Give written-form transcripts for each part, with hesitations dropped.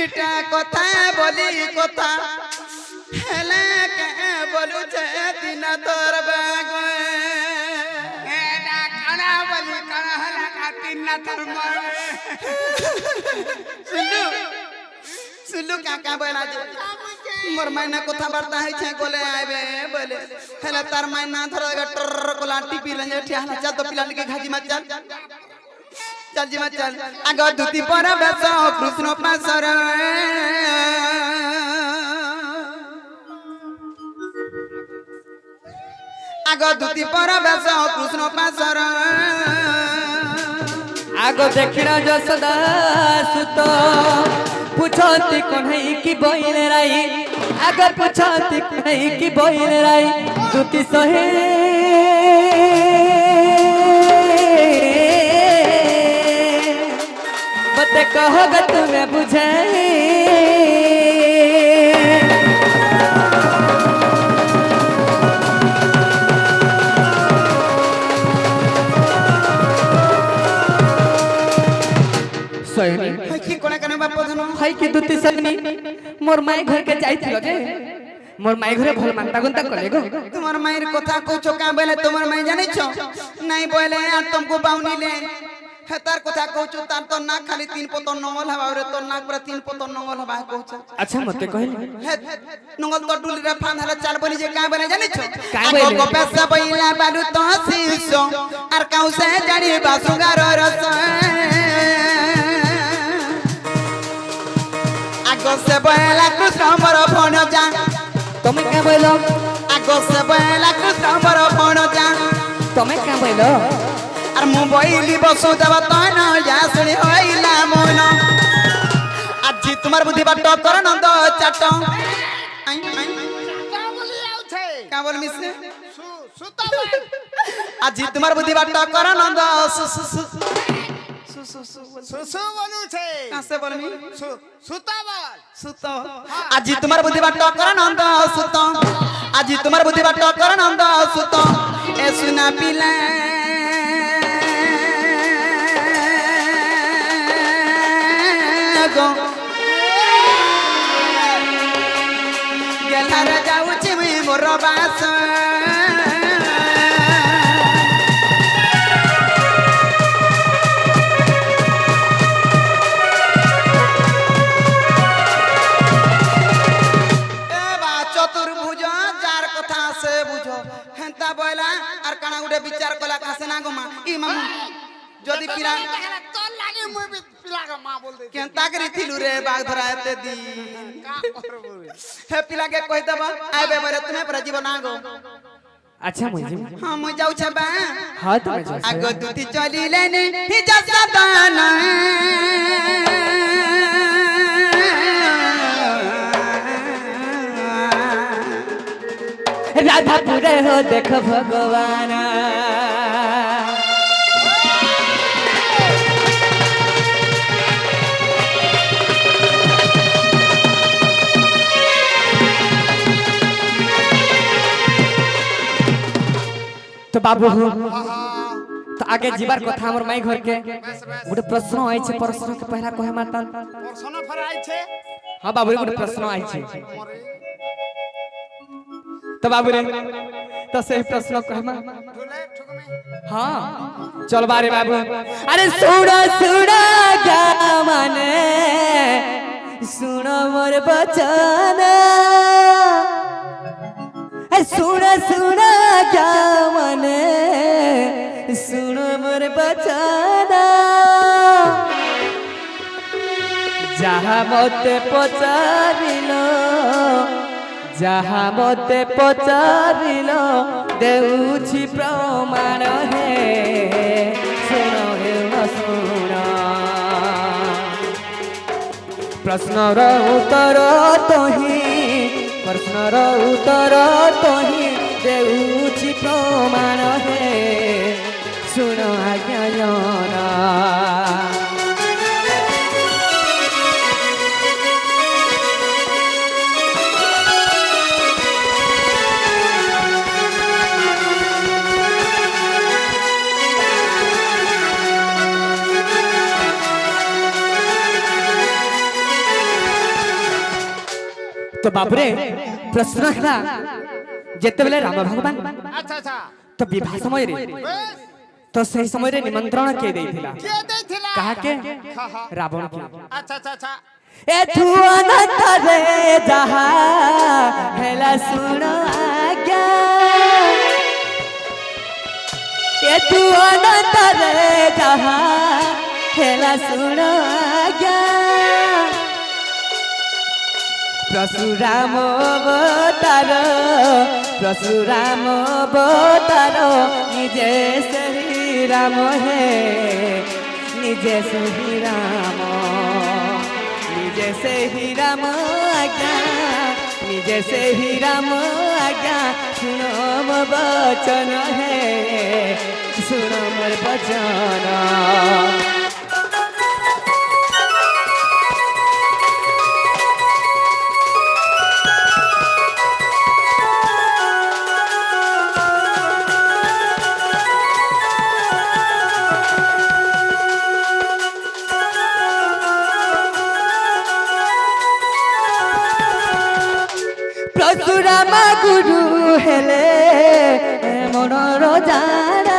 এটা কথায় বলি কথা হেলে কে বলু যে দিন তোর বাগ এটা কানা বলি কানা হলা কাটিন না তোর মারে सुनलु सुनलु काका बोला जे मोर मायना कथा वार्ता है छे गोले आबे बोले हेला तार मायना धर टर कोला टीपी लंजे ठियाला चल तो पिला के घाजी मत चल चल जी मत चल आगो दुती पर बेस कृष्ण पासर आगो दुती पर बेस कृष्ण पासर आगो देखिना जसदा सुत पूछती कन्हई की बोइल राई आगो पूछती कन्हई की बोइल राई दुती सहे बते कहोगे तुम्हें बुझे है की कोना कने बाप धनो हाई की दुती सगनी मोर माई घर के जाइथिलो जे मोर माई घरे भल मानता गुनता कले गो तुम्हार मायर कथा कोचो का बेले तुम्हार माई जाने छो नहीं बोले यार तुमको बाउनी ले हे तार कथा कोचो तार तो ना खाली तीन पतन नंगल हवा रे तो ना पर तीन पतन नंगल हवा कोचो अच्छा मते कहले हे नंगल तो डुली रे फान हला चाल बोली जे का बेले जाने छो का बोले? को पैसा बइला बालू तो सीसो आर काउ से जानी बासुगार रस आगो से बइला कृष्ण मोर फोन जा तमे का बोलो आगो से बइला कृष्ण मोर फोन जा तमे का बोलो আর মোবাইলি বসু দেব তন যা শুনি হইলা মন আজি তোমার বুদ্ধি বাট কর নন্দ চাট আই আই চাচা বলি আউছে কা বল মিছে সুতা বল আজি তোমার বুদ্ধি বাট কর নন্দ সু সু সু সু সু সু সুসু বলুছে কাছে বলমি সুতা বল সুত আজি তোমার বুদ্ধি বাট কর নন্দ সুত আজি তোমার বুদ্ধি বাট কর নন্দ সুত এ সুনা পিলা गो गेलार जाउछि मुई मोर बास ए बा चतुर्भुज जार कथा से बुझो हेंता बोला आर काना गुडे विचार कला कासे ना गो मा ई मामू যদি পিলা তোর লাগে মুই পিলাকে মা বল দে কেনতা করি থিলু রে বাগ ধরা এতে দিন কা করব হে পিলাকে কই দেব আইবে বরে তুমি পরে জীবন আগো अच्छा मुझे हां মই যাও ছবা हां तमे जो আগো দুতি চলিলে নে হি জসদান राधापुरे हो देख भगवान तो बाबू तो आगे जीवार कथा हमर माई घर के गोटे प्रश्न आइ छे प्रश्न के पहला कहे माता প্রশ্ন ফরাইছে हां बाबू रे गोटे प्रश्न आइ छे तो बाबू रे तो सही प्रश्न कहमा ঢুলে ঠুকমে हां चल बारे बाबू अरे सुनो सुनो क्या माने सुनो मोर बचन सुनो सुनो क्या माने सुनो मोर बचन जहाँ मते पचारिलो जहाँ मते पचारिलो देउछि प्रमाण हे सुनो हे सुनो प्रश्नर उत्तर तोही प्रश्नर उत्तर तोही देउछि प्रमाण हे सुनो आज्ञा जना तो बाबरे प्रश्न है जेते बेले राम भगवान अच्छा अच्छा तो विवाह समय रे तो सही समय रे निमंत्रण के देथिला के देथिला कहा के हाँ हाँ रावण के अच्छा अच्छा अच्छा ए तू अनंत रे जहा हेला सुन आज्ञा ए तू अनंत रे जहा हेला सुन आज्ञा परशुराम अवतार निजे श्री राम है निजे श्री राम निजे से ही राम आज्ञा निजे से ही राम आज्ञा सुनो मोर वचन है सुनो मोर वचन परशुराम गुरु हेले मनर जाना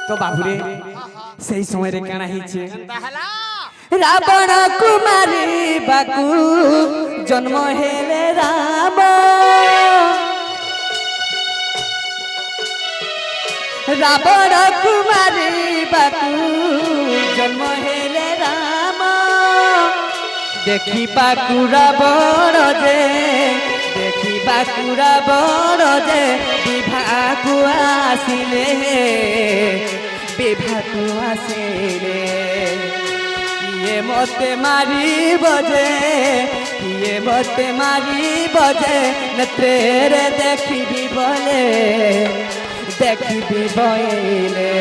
तो बाबुरे सही समय रे काना हिचे तहला रावण कुमारी बाकू जन्म हेले राम रावण कुमारी बाकू जन्म हेले राम देखी बाकू रावण जे देखी बाकू रावण जे विभाकु आसिले विभाकु आसिले किए मते मारी बजे किए मते मारी बजे नेत्रे रे देखी बोले देखी बोले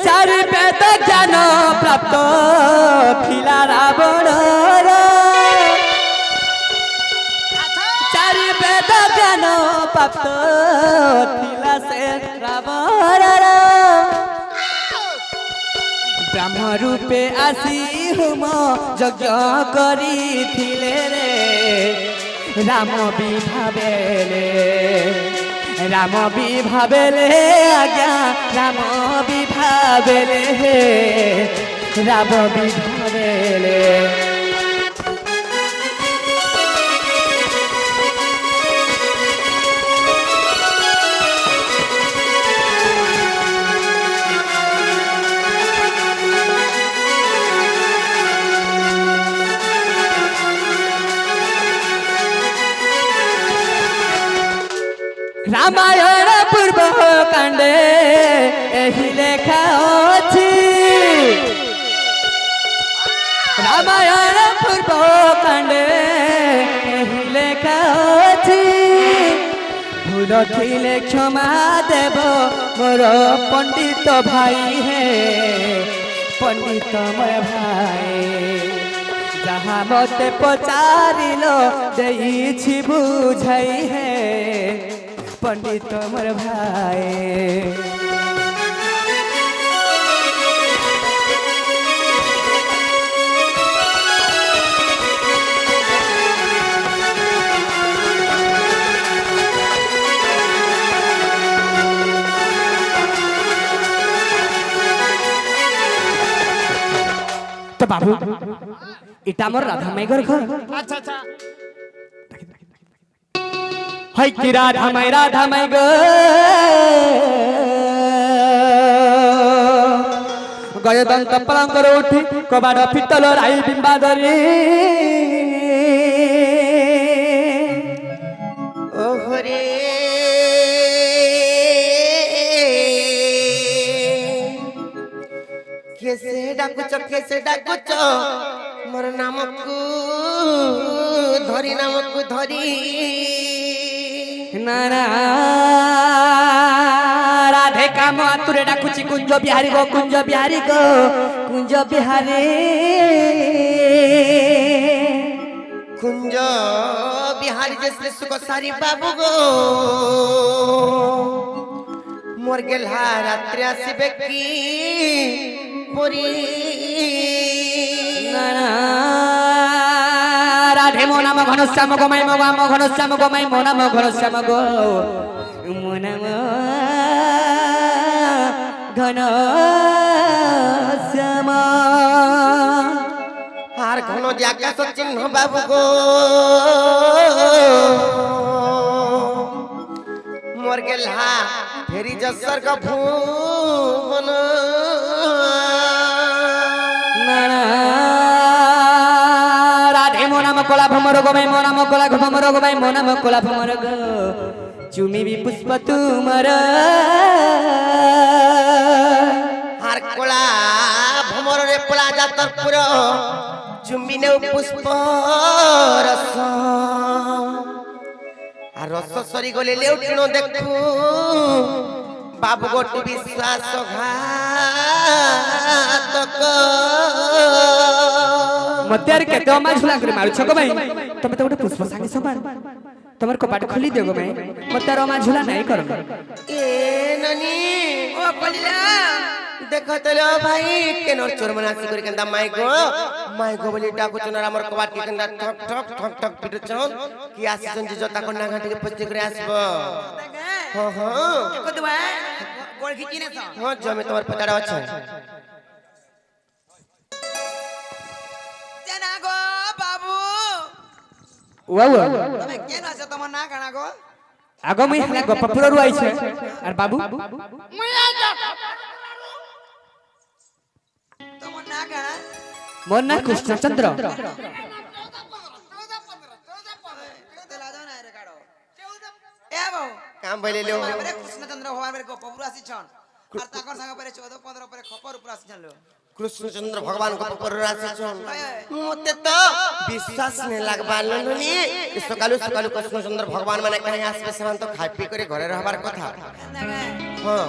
चारि वेद ज्ञान प्राप्त थिला रावण चारि वेद ज्ञान प्राप्त थिला से रावण ब्रह्म रूपे आसी हुम यज्ञ करिथिले रे राम विभावेले राम विभावेले आज्ञा राम विभावेले राम विभावेले रामायण पूर्व कांडे एही लेखा अछि रामायण पूर्व कांडे एही लेखा अछि भूल थिले क्षमा देव मोर पंडित भाई है पंडित मोर भाई जहाँ मते पचारिलो देइछि बुझाई है पंडित मोर भाई तो बाबू इटा मोर राधा माईगर घर अच्छा अच्छा हाय कि राधा माई गो गय दंत पलंकर उठी कबाड़ फितल राई बिंबादरी ओहरे कैसे डाकुच मोर नामकु धरी नाना राधे काम आतुरे डाकुची कुंज बिहारी गो कुंज बिहारी गो कुंज बिहारी कुंज बिहारी जैसे सुख सारी बाबू गो मोर गेल्हा रात्रि आसिबे की पुरी नाना राधे मो नाम घनश्याम गोमाई मो नाम घनश्याम गोमाई मो नाम घनश्याम गो मो नाम घनश्याम हार घन आकाश चिन्ह बाबू गो मोर गेल्हा फेरी जसर का भुवन नाना राधे मो नाम कोला भमर गोमाई मो नाम कोला भमर गोमाई मो नाम कोला भमर गो चुमी भी पुष्प तुमर हार कोला भमर रे पला जातर पुर चुम्बिने पुष्प रस आ रस सरी गले लेउटिनो देखू बाबू गोटी विश्वासघातक मते यार केते अमा झुला करे मारू छको भाई तमे तो गोटे पुष्प संगे समान तमर कपाट खोली देगो भाई मते यार अमा झुला नहीं करो ए ननी ओ कलिला देखो तलो भाई केनर चोर मनासी करी केंदा माई गो बोली डाकू चोनर हमर कबाट के केंदा ठक ठक ठक ठक पिटो चोन कि आसीजन जे जता कोना घाटी के पत्ती करे आसबो हो हो को दुआ गोल खिचिने छ हो जमे तोर पताड़ा छ जना गो बाबू वाव तमे केन छ तम ना गाना गो आगो मुई हला गपपुर रु आई छे और बाबू तम ना गाना मोर ना कृष्णचंद्र काम भइले लो कृष्णचंद्र भगवान मेरे गपपुर आसी छन और ताकर संग परे 14 15 परे खपर ऊपर आसी छन लो कृष्णचंद्र भगवान को पर राशि छन मते तो विश्वास ने लागबाल ननी सकालु सकालु कृष्णचंद्र भगवान माने कहीं आसबे समान तो खाइ पी करे घरे रहबार कथा हां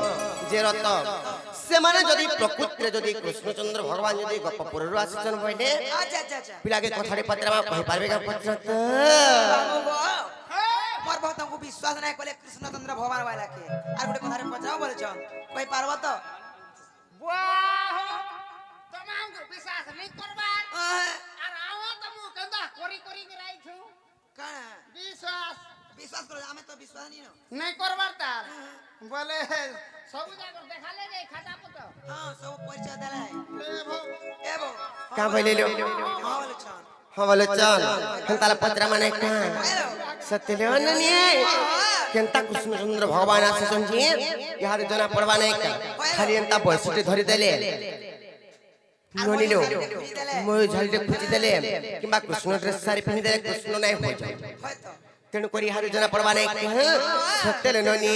जे रत से माने जदी प्रकृति रे जदी कृष्णचंद्र भगवान जदी गपपुर राशि छन भइले अच्छा पिला के कथारे पत्रा में कहि पारबे का पत्र बाबू गो मोर बहुत हमको विश्वास नहीं कोले कृष्णचंद्र भगवान वाला के और गोटे कथारे पचाओ बोले छन कोई पारबो तो वाह तमाम को विश्वास नहीं करबार और आवा तमु कंदा कोरी कोरी गिराई छु काना विश्वास करो हमें तो विश्वास नहीं करबार तार बोले सब जाकर देखा ले रे खाता पत हां सब परिचय देले ए भो का भइले लो हां बोले छन हां बोले चल हंताला पत्रा माने का सत्य ले ननी केंता कृष्णचंद्र भगवान आसे संजी यार जना पड़वा नहीं का खाली एंता बसटे धरि देले ननी लो मोय झलटे खुची देले किबा कृष्ण ड्रेस सारी पिनि देले कृष्ण नहीं हो जाय तेनु करी हार जना पड़वा नहीं का सत्य ले ननी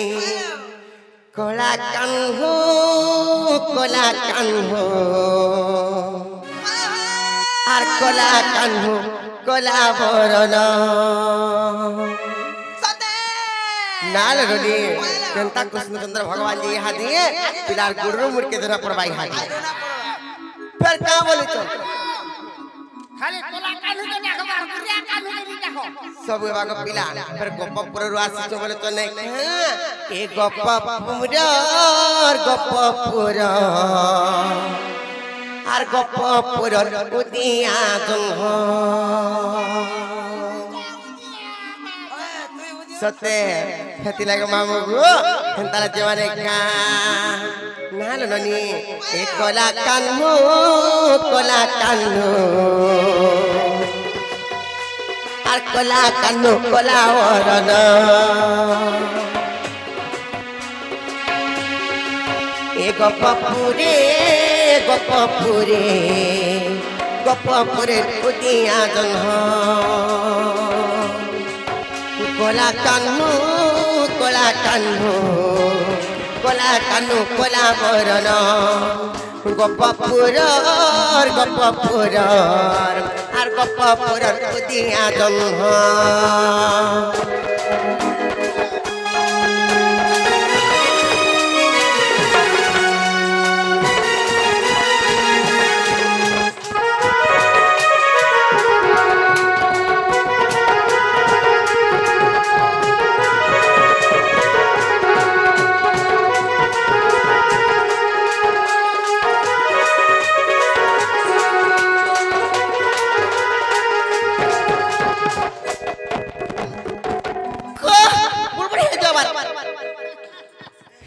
कोला कान्हो আর কলা কান্হু কলা বরণ নাল রনি কেনতা কৃষ্ণচন্দ্র ভগবান जी यहाँ दिए पिलार गुरु मुड़ के देना पड़वाई हादी फिर का बोले तो खाली कोला कानू के देखो बार गुरिया कानू के नहीं देखो सब एवा को पिला फिर गप्पपुर आसी तो बोले तो नहीं ए गप्पपुर আর গপপুরর উদিয়া জন্ম সতে ফেতি লাগে মামু গো হেনতালা জমানে কা নাল ননি এ কলা কান্নু আর কলা কান্নু কলা ওরন এ গপপুরে উদিয়া জন্ম কলা কান্নু কলা কানু কলা বরণ গোপপুর আর গোপপুর দিয়া জন্ম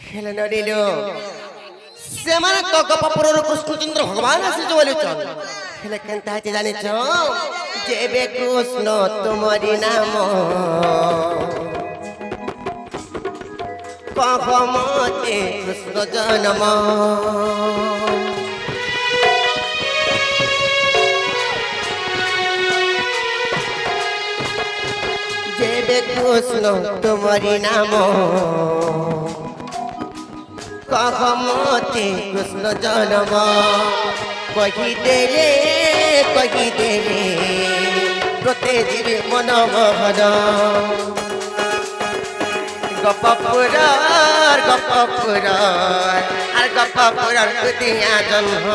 ହେଲେ ନଡ଼ିଲ ସେମାନେ ତ ଗୋପପୁରରୁ କୃଷ୍ଣଚନ୍ଦ୍ର ଭଗବାନ ଆସିଛ ବୋଲୁଛନ୍ ହେଲେ କେନ୍ତା ହେଇଛି ଜାଣିଛ ଯେବେ କୃଷ୍ଣ ତୁମରି ନାମ କହ ମତେ କୃଷ୍ଣ ଜନ୍ମ যেবে কৃষ্ণ তোমারি নাম কহ মতে কৃষ্ণ জন্ম কহিদেলে প্রতে জীবে মন মোহন গোপপুর আর গোপপুর দিয়া জন্ম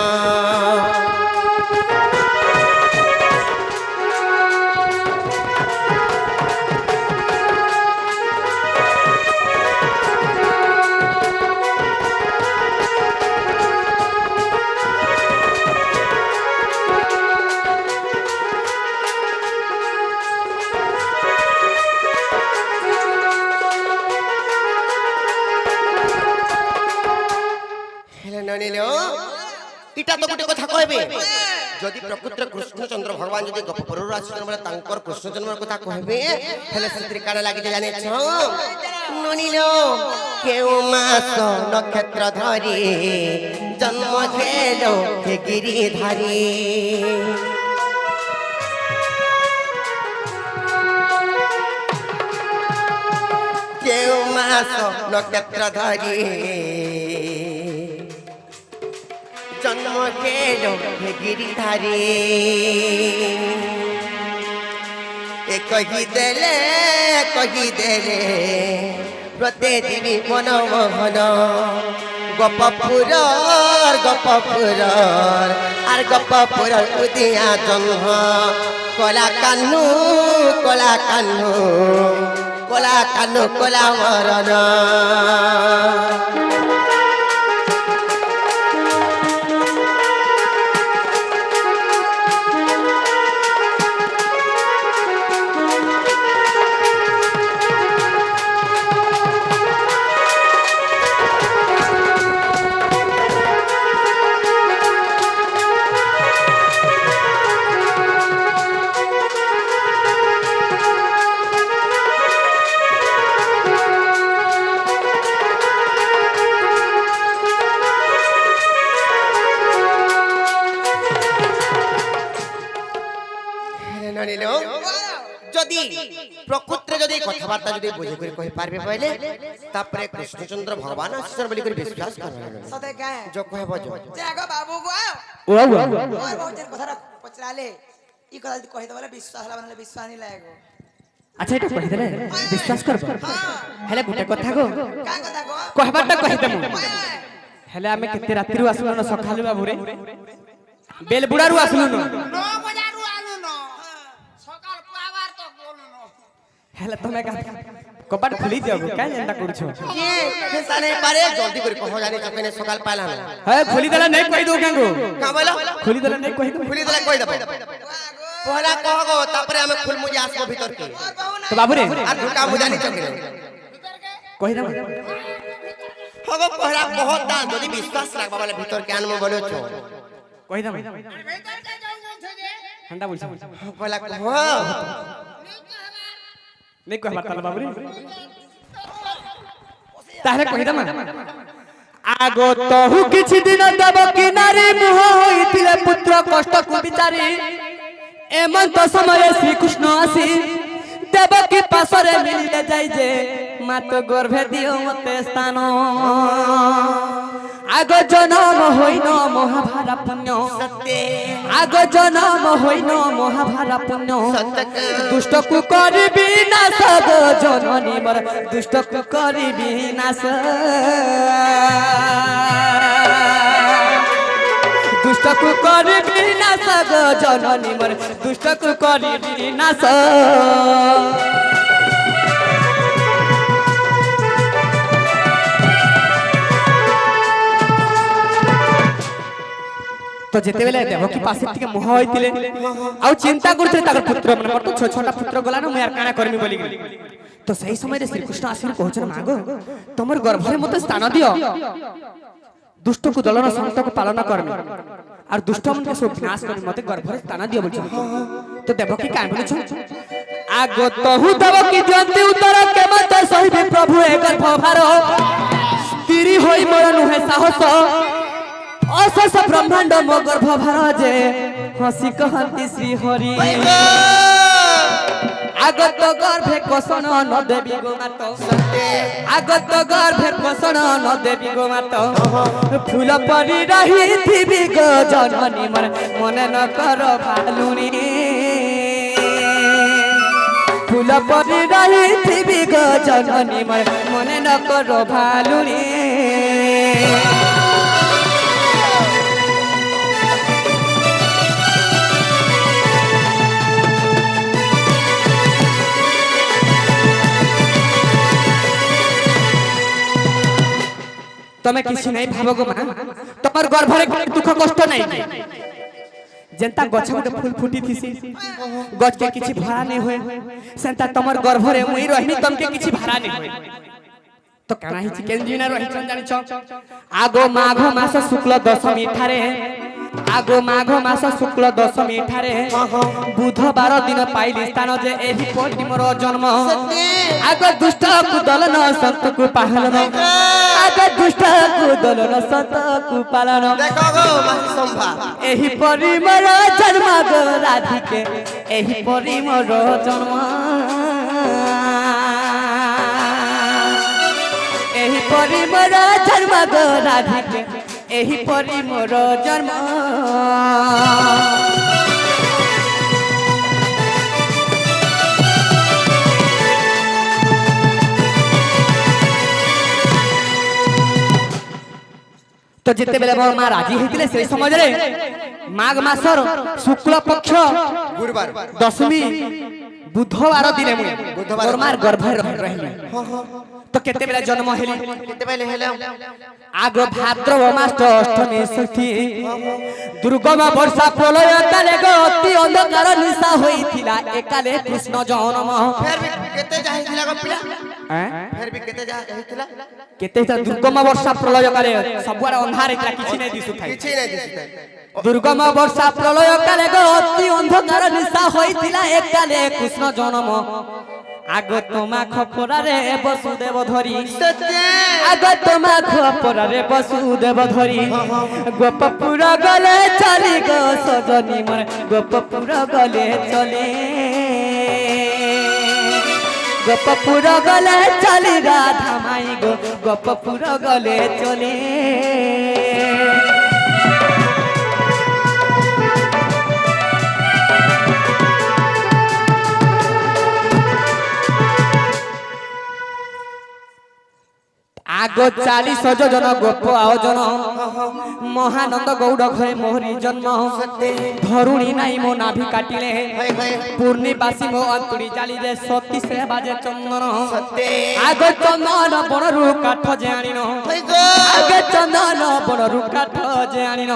ইটা তো গোটে কথা কইবে যদি প্রকৃত কৃষ্ণচন্দ্র ভগবান যদি গোপপুরରୁ ଆସିଛନ୍ତି বলে তাঙ্কর কৃষ্ণ জন্মের কথা কইবে হেলে সেত্রি কাণ লাগি জানিছ ননিল কেউ মাস নক্ষত্র ধরি জন্ম খেল হে গিরিধারী কেউ মাস নক্ষত্র ধরি জন্ম খেল হে গিরিধারী এ কহিদেলে প্রতে জীবী মনমোহন গোপপুর আর গোপপুর উদিয়া জন্ম কলা কানু কলা মরণ যদি প্রকৃতিরে যদি কথাবার্তা যদি বুঝে করে কই পারবে বলে তারপরে কৃষ্ণচন্দ্র ভগবান আসছেন বলি করে বিশ্বাস করবে সদে কে जो कहबो जो জাগো বাবু গো ওয়া ওর বহুত জন কথা পচরালে ই কথা যদি কই দবলে বিশ্বাস হলা বলে বিশ্বাস নি লাগো আচ্ছা এটা কই দেলে বিশ্বাস করব হেলে গুটে কথা গো কা কথা গো কহবারটা কই দেমু হেলে আমি কেতে রাত্রিরু আসলু না সখালু বাবুরে বেলবুড়ারু আসলু না 9 বজারু আনু ন সকাল পাওয়ার তো বলু ন হেলে তুমি কপাট খুলি দিও কাই এন্টা করছো ये हिंसा नहीं पारे जल्दी कर कहो जाने चकने सकाल पाला ना হ্যাঁ খুলি দেলা নাই কই দো কেঙ্গো का बोलो খুলি দেলা নাই কই দো खुली दला कोई दबो पहला कहगो तापरे हमें खुल मुझे आसबो भीतर के তো বাবুরে আর ঢুকা मुजानी चकने কই দাম हगो पहला बहुत दान যদি বিশ্বাস রাখবা বলে ভিতর के आनमो बोलो छो কই দাম ভেতর কে যাও ছজে ঠান্ডা বলছি पहला कहो নাই কহবার তালা বাবুরে তাহলে কই দাম আগত হু কিছু দিন দেব কিনারে মুহ হইতিলে পুত্র কষ্ট কু বিচারি এমন্ত সময়ে শ্রীকৃষ্ণ আসি দেবকী পাশরে মিলিলে যাই যে মা তো গর্ভে দিও মতে স্থান আগ জনম হইন মহাভারা পুণ্য আগ জনম হইন মহাভারা পুণ্য দুষ্টকু করিবি নাশ গো জননী মোর দুষ্টকু করিবি নাশ দুষ্টকু করিবি নাশ গো জননী মোর দুষ্টকু করিবি নাশ তো যেতেবেলে দেবকী পাশে থেকে মোহ হইতিলে আউ চিন্তা করতে তার পুত্র মানে মোর তো ছোটা পুত্র গলা না মই আর কানা করমি বলি তো সেই সময় শ্রীকৃষ্ণ আসিলে কহছেন মাগো তোমার গর্ভে মতে স্থান দিও দুষ্টকু দলন সন্তকু পালন করবে আর দুষ্টমনকে সব বিনাশ করবে মতে গর্ভে স্থান দিও বলছেন তো দেবকী কান বলছ আগত হু দেবকী জয়ন্তী উত্তর কেমতে সহিবে প্রভু এ গর্ভ ভার তিরি হই মোর নুহে সাহস অশেষ ব্রহ্মাণ্ড মো গর্ভ ভার যে হসি কহন্তি শ্রী হরি আগত গর্ভে কোষণ ন দেবী গো মাত আগত গর্ভে কোষণ ন দেবী গো মাত ফুল পরি রহিথিবি গো জননী মোর মনে ন কর ভালুনি ফুল পরি রহিথিবি গো জননী মোর মনে ন কর ভালুনি তুমি কিছু নাই ভাবো গো মা তোমার গর্ভরে দুঃখ কষ্ট নাই যেনতা গছ গটে ফুল ফুটি থিসি গছকে কিছু ভাড়া নাই হয় সেনতা তোমার গর্ভরে মুই রহিনি তমকে কিছু ভাড়া নাই হয় তো কানা হিছি কেনজিনা রহিছন জানিছ আগো মাঘ মাস শুক্ল দশমী ঠারে আগো মাঘ মাস শুক্ল দশমী ঠারে বুধবার দিন পাইলি স্থান যে এহি পটি মোর জন্ম আগ দুষ্ট কুদলন সন্তকু পালন আগ দুষ্ট কুদলন সন্তকু পালন দেখো গো মাসি সম্ভা এহি পরি মোর জন্ম গো রাধিকে এহি পরি মোর জন্ম এহি পরি মোর জন্ম গো রাধিকে এহি পরি মোর জন্ম তো যেতেবেলে মোর মা রাজি হইতিলে সেই সময়রে মাঘ মাসর শুক্ল পক্ষ গুরুবার দশমী বুধবার দিনে মুই মোর মার গর্ভে রহিলি তো কেতেবেলে জন্ম হেলি কেতেবেলে হেলাম আগ ভাদ্রব মাস অষ্টমী ষষ্ঠী দুর্গম বর্ষা প্রলয় কালে গো অতি অন্ধকার নিশা হইছিলা একালে কৃষ্ণ জন্ম ফের भी কেতে যাইছিলা গো পিলা হ্যাঁ ফের भी কেতে যাইছিলা কেতে দুর্গম বর্ষা প্রলয় কালে ସବୁଆଡେ ଅନ୍ଧାର ହେଇଥିଲା କିଛି নাই ଦିଶୁଥାଏ କିଛି নাই দিছিতা দুর্গম বর্ষা প্রলয় কালে গো অতি অন্ধকার নিশা হইছিলা একালে কৃষ্ণ জন্ম আগ তোমা খপরারে বসুদেব ধরি আগ তোমা খপরারে বসুদেব ধরি গোপপুর গলে চলি গো সজনী মোর গোপপুর গলে চলে গোপপুর গলে চলি রাধা মাই গো গোপপুর গলে চলে আগ 40 জন গোপ আয়োজন মহানন্দ গৌড় ঘরে মোহরি জন্ম ধরুণী নাই মো নাভি কাটিলে পূর্ণিবাসী মো অন্তরি জালিলে সতী সে বাজে চন্দন আগ চন্দন বনরু কাঠ যে আনিন আগ চন্দন বনরু কাঠ যে আনিন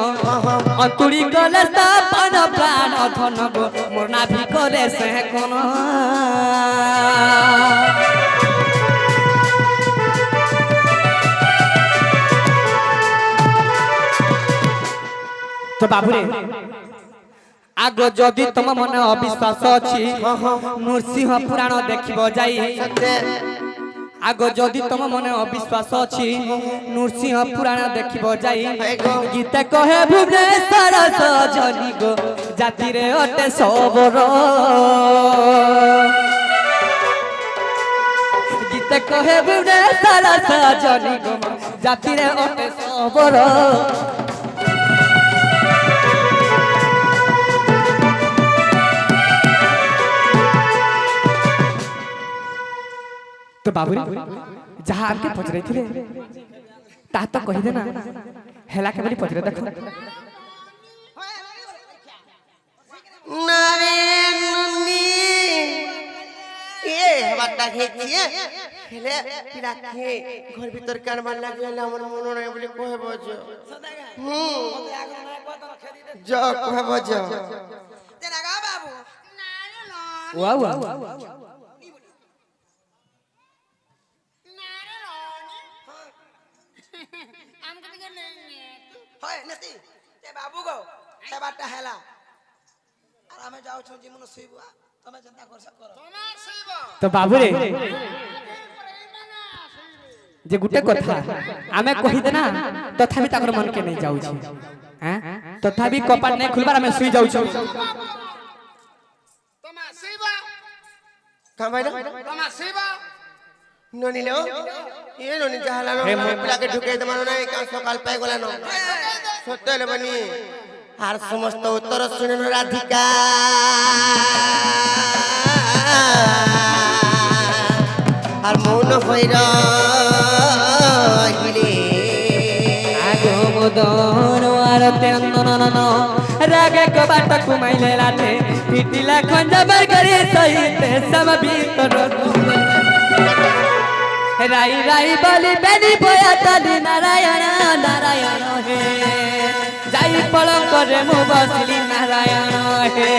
অন্তরি গলে স্থাপন প্রাণ ধন গো মোর নাভি কলে সে কোন তো বাবুরে আগ যদি তোম মনে অবিশ্বাস অছি নৃসিংহ পুরাণ দেখিব যাই আগ যদি তোম মনে অবিশ্বাস অছি নৃসিংহ পুরাণ দেখিব যাই গীতে কহে ভুবনেশ্বর সজনী গো জাতিরে অটে সবর যেতে কহে বুড়ে সারা সাজনি গো জাতিরে ওটে সবর তো বাবুরে যাহা আমাকে পচরাইছিলে তাহা তো কহিদে না হেলা কেবলি পচরে দেখো নারে ননি এ হবাটা খেয়ে হেলে পিরাকে ঘর ভিতর কারবার লাগিলে আমার মন নাই বলি কহে বজ জ কহে বজ তেনা গা বাবু ওয়া ওয়া হয় নাতি তে বাবু গো হেবাটা হেলা আর আমি যাও ছজি মন শুইবো তুমি চিন্তা করছ করো তোমার শিব তো বাবুরে যে গুটে কথা আমি কহিদে না তথাপি তাকর মনকে নেই যাউছি হ্যাঁ তথাপি কপাট নাই খুলবার আমি শুই যাউছি তোমার শিব কামাইরা তোমার শিব ননি লো এ ননি যাহালা পিলাকে ঢুকে দে মানে নাই কাল সকাল পাই গলা ন সত্য হলে বনি আর সমস্ত উত্তর শুনেন রাধিকা আর মৌন হইরা হিলে আগো মদন আরতে নননন রাগে কবাট কুমাইলে লাটে পিটিলা খঞ্জবার করে সহিতে সব ভিতর রাই রাই বলি বেনি বয়া তালি নারায়ণ নারায়ণ হে যাই পলঙ্করে মু বসলি নারায়ণ হে